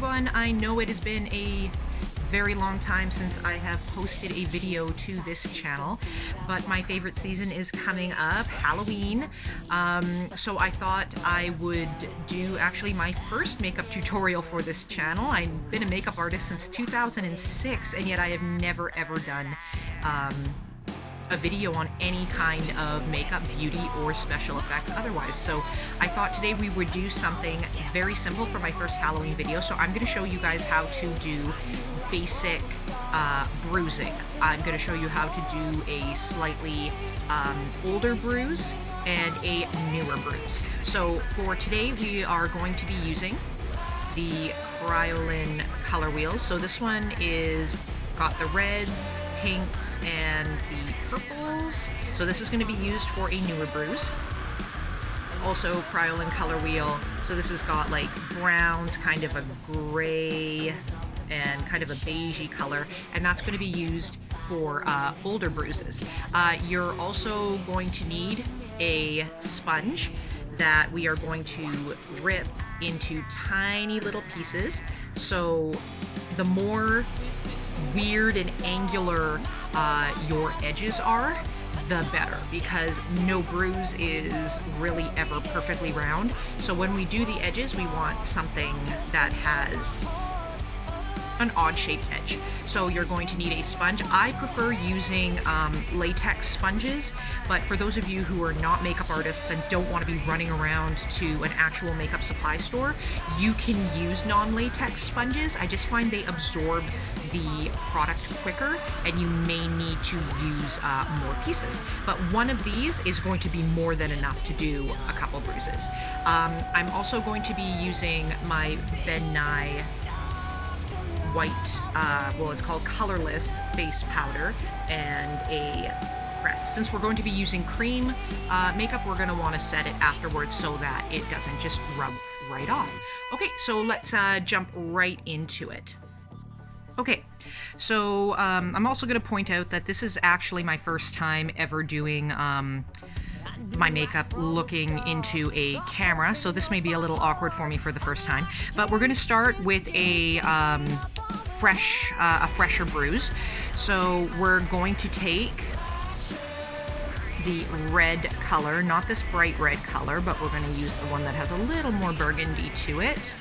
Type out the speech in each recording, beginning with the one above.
everyone. I know it has been a very long time since I have posted a video to this channel, but my favorite season is coming up, Halloween. So I thought I would do actually my first makeup tutorial for this channel. I've been a makeup artist since 2006, and yet I have never ever done a video on any kind of makeup, beauty, or special effects otherwise. So I thought today we would do something very simple for my first Halloween video. So I'm going to show you guys how to do basic bruising. I'm going to show you how to do a slightly older bruise and a newer bruise. So for today we are going to be using the Cryolin color wheels. So this one is got the reds, pinks, and the purples. So this is going to be used for a newer bruise. Also Cryolin color wheel. So this has got like browns, kind of a gray, and kind of a beigey color, and that's going to be used for older bruises. You're also going to need a sponge that we are going to rip into tiny little pieces. So the more weird and angular your edges are, the better, because no bruise is really ever perfectly round. So when we do the edges, we want something that has an odd shaped edge. So you're going to need a sponge. I prefer using latex sponges, but for those of you who are not makeup artists and don't want to be running around to an actual makeup supply store, you can use non-latex sponges. I just find they absorb the product quicker, and you may need to use more pieces. But one of these is going to be more than enough to do a couple bruises. I'm also going to be using my Ben Nye white, well, it's called colorless face powder, and a press. Since we're going to be using cream makeup, we're going to want to set it afterwards so that it doesn't just rub right off. Okay, so let's jump right into it. Okay, so I'm also going to point out that this is actually my first time ever doing my makeup looking into a camera, so this may be a little awkward for me for the first time, but we're going to start with a fresher bruise. So we're going to take the red color, not this bright red color, but we're going to use the one that has a little more burgundy to it,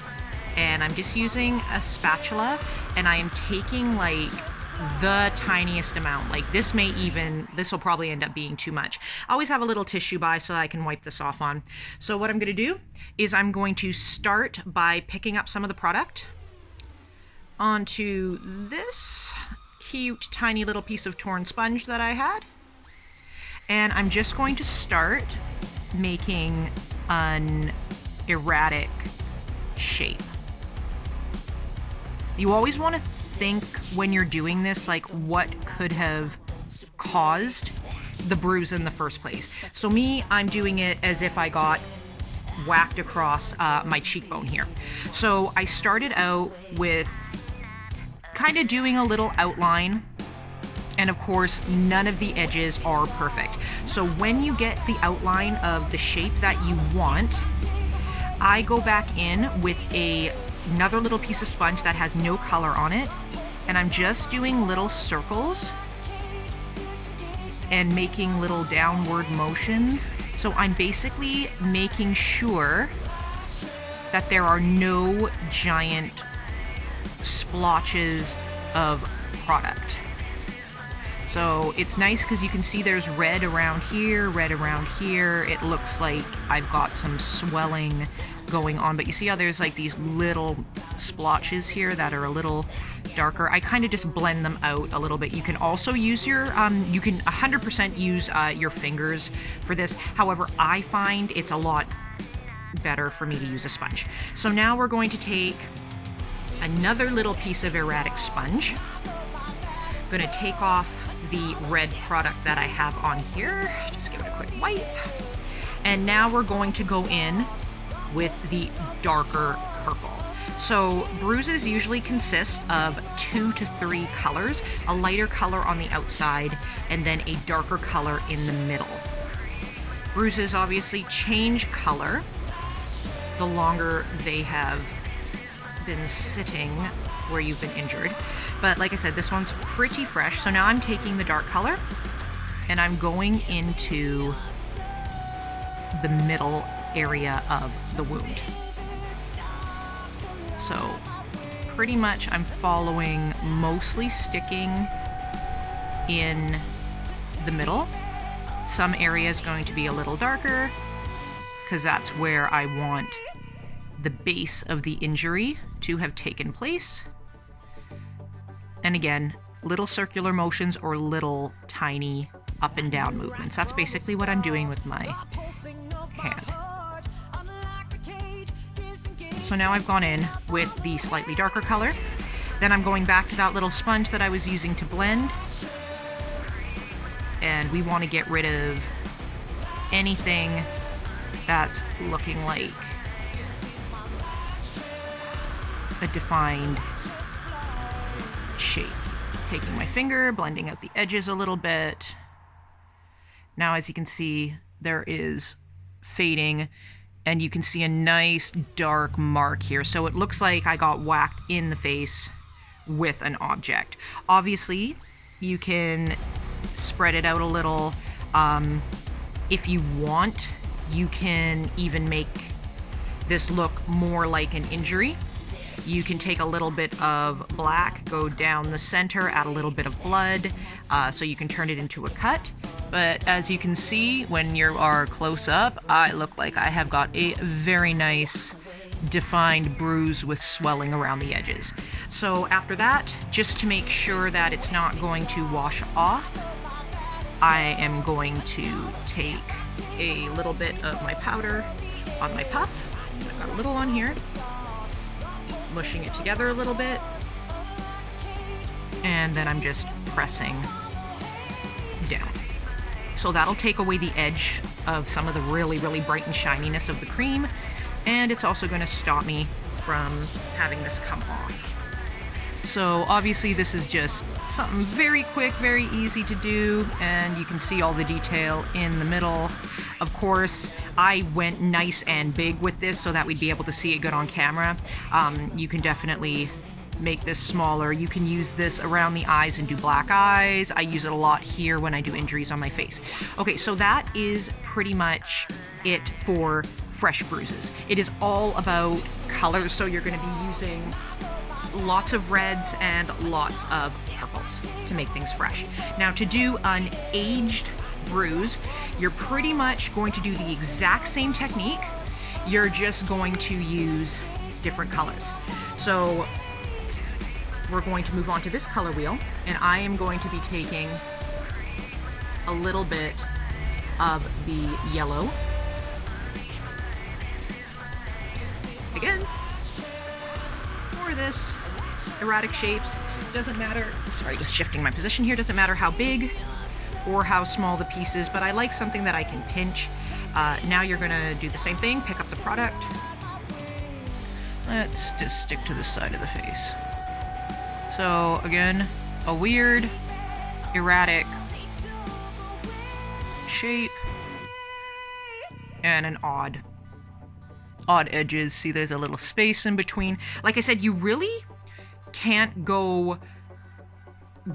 and I'm just using a spatula, and I am taking like the tiniest amount. Like this will probably end up being too much. I always have a little tissue by so I can wipe this off on. So what I'm going to do is I'm going to start by picking up some of the product onto this cute tiny little piece of torn sponge that I had, and I'm just going to start making an erratic shape. You always want to think when you're doing this, like what could have caused the bruise in the first place. So me, I'm doing it as if I got whacked across my cheekbone here. So I started out with kind of doing a little outline, and of course none of the edges are perfect. So when you get the outline of the shape that you want, I go back in with another little piece of sponge that has no color on it, and I'm just doing little circles and making little downward motions. So I'm basically making sure that there are no giant splotches of product. So it's nice because you can see there's red around here, red around here. It looks like I've got some swelling going on, but you see how there's like these little splotches here that are a little darker. I kind of just blend them out a little bit. You can also use your, you can 100% use your fingers for this. However, I find it's a lot better for me to use a sponge. So now we're going to take another little piece of erratic sponge. I'm going to take off the red product that I have on here. Just give it a quick wipe. And now we're going to go in with the darker purple. So bruises usually consist of 2 to 3 colors, a lighter color on the outside and then a darker color in the middle. Bruises obviously change color the longer they have been sitting where you've been injured. But like I said, this one's pretty fresh. So now I'm taking the dark color and I'm going into the middle area of the wound. So pretty much I'm following, mostly sticking in the middle. Some area is going to be a little darker because that's where I want the base of the injury to have taken place. And again, little circular motions or little tiny up and down movements. That's basically what I'm doing with my hand. So now I've gone in with the slightly darker color. Then I'm going back to that little sponge that I was using to blend. And we want to get rid of anything that's looking like a defined shape. Taking my finger, blending out the edges a little bit. Now, as you can see, there is fading, and you can see a nice dark mark here. So it looks like I got whacked in the face with an object. Obviously, you can spread it out a little. If you want, you can even make this look more like an injury. You can take a little bit of black, go down the center, add a little bit of blood, so you can turn it into a cut. But as you can see, when you are close up, I look like I have got a very nice defined bruise with swelling around the edges. So after that, just to make sure that it's not going to wash off, I am going to take a little bit of my powder on my puff. I've got a little on here. Mushing it together a little bit, and then I'm just pressing down. So that'll take away the edge of some of the really, really bright and shininess of the cream, and it's also going to stop me from having this come off. So obviously this is just something very quick, very easy to do, and you can see all the detail in the middle. Of course, I went nice and big with this so that we'd be able to see it good on camera. You can definitely make this smaller. You can use this around the eyes and do black eyes. I use it a lot here when I do injuries on my face. Okay, so that is pretty much it for fresh bruises. It is all about colors, so you're going to be using lots of reds and lots of purples to make things fresh. Now, to do an aged bruise, you're pretty much going to do the exact same technique. You're just going to use different colors. So we're going to move on to this color wheel, and I am going to be taking a little bit of the yellow. Again, for this erratic shapes, doesn't matter, sorry, just shifting my position here, doesn't matter how big or how small the piece is, but I like something that I can pinch. Now you're gonna do the same thing, pick up the product. Let's just stick to the side of the face. So again, a weird, erratic shape and an odd edges. See, there's a little space in between. Like I said, you really can't go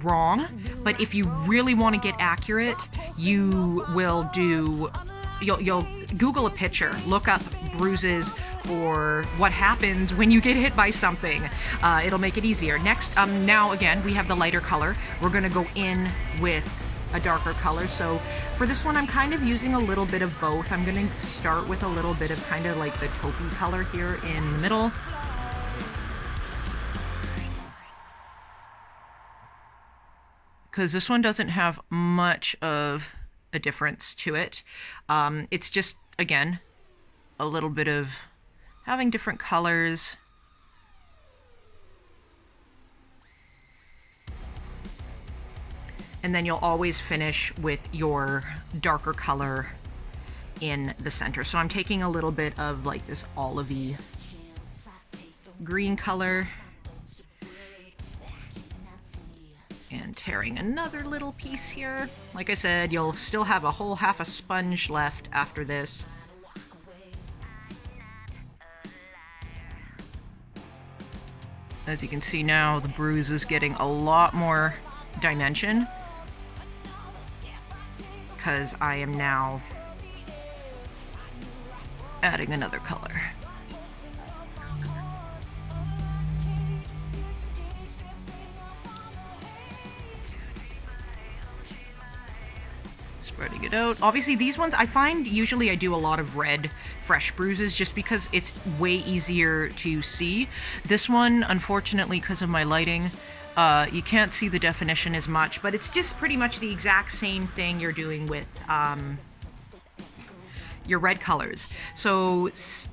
wrong, but if you really want to get accurate, you will do, you'll Google a picture, look up bruises or what happens when you get hit by something. It'll make it easier. Next, now again, we have the lighter color. We're gonna go in with a darker color. So for this one, I'm kind of using a little bit of both. I'm gonna start with a little bit of kind of like the taupey color here in the middle. Because this one doesn't have much of a difference to it. It's just, again, a little bit of having different colors. And then you'll always finish with your darker color in the center. So I'm taking a little bit of like this olivey green color and tearing another little piece here. Like I said, you'll still have a whole half a sponge left after this. As you can see now, the bruise is getting a lot more dimension because I am now adding another color. Spreading it out. Obviously these ones, I find usually I do a lot of red fresh bruises just because it's way easier to see. This one, unfortunately, because of my lighting, you can't see the definition as much, but it's just pretty much the exact same thing you're doing with your red colors. So it's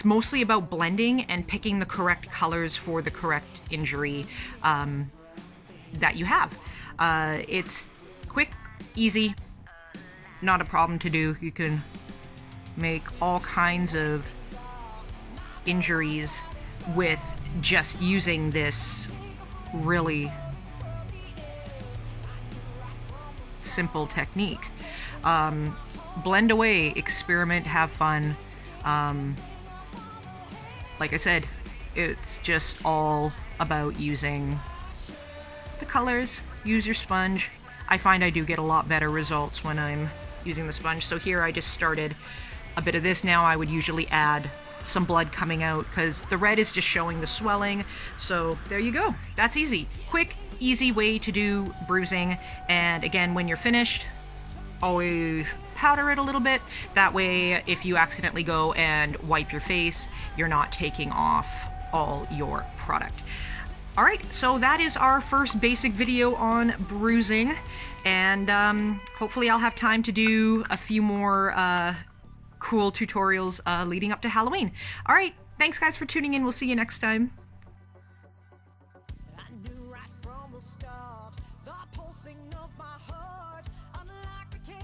mostly about blending and picking the correct colors for the correct injury that you have. It's quick, easy, not a problem to do. You can make all kinds of injuries with just using this really simple technique. Blend away, experiment, have fun. Like I said, it's just all about using the colors. Use your sponge. I find I do get a lot better results when I'm using the sponge. So here I just started a bit of this. Now I would usually add some blood coming out because the red is just showing the swelling. So there you go. That's easy. Quick, easy way to do bruising. And again, when you're finished, always powder it a little bit. That way, if you accidentally go and wipe your face, you're not taking off all your product. All right, so that is our first basic video on bruising, and hopefully I'll have time to do a few more cool tutorials leading up to Halloween. All right, thanks guys for tuning in. We'll see you next time.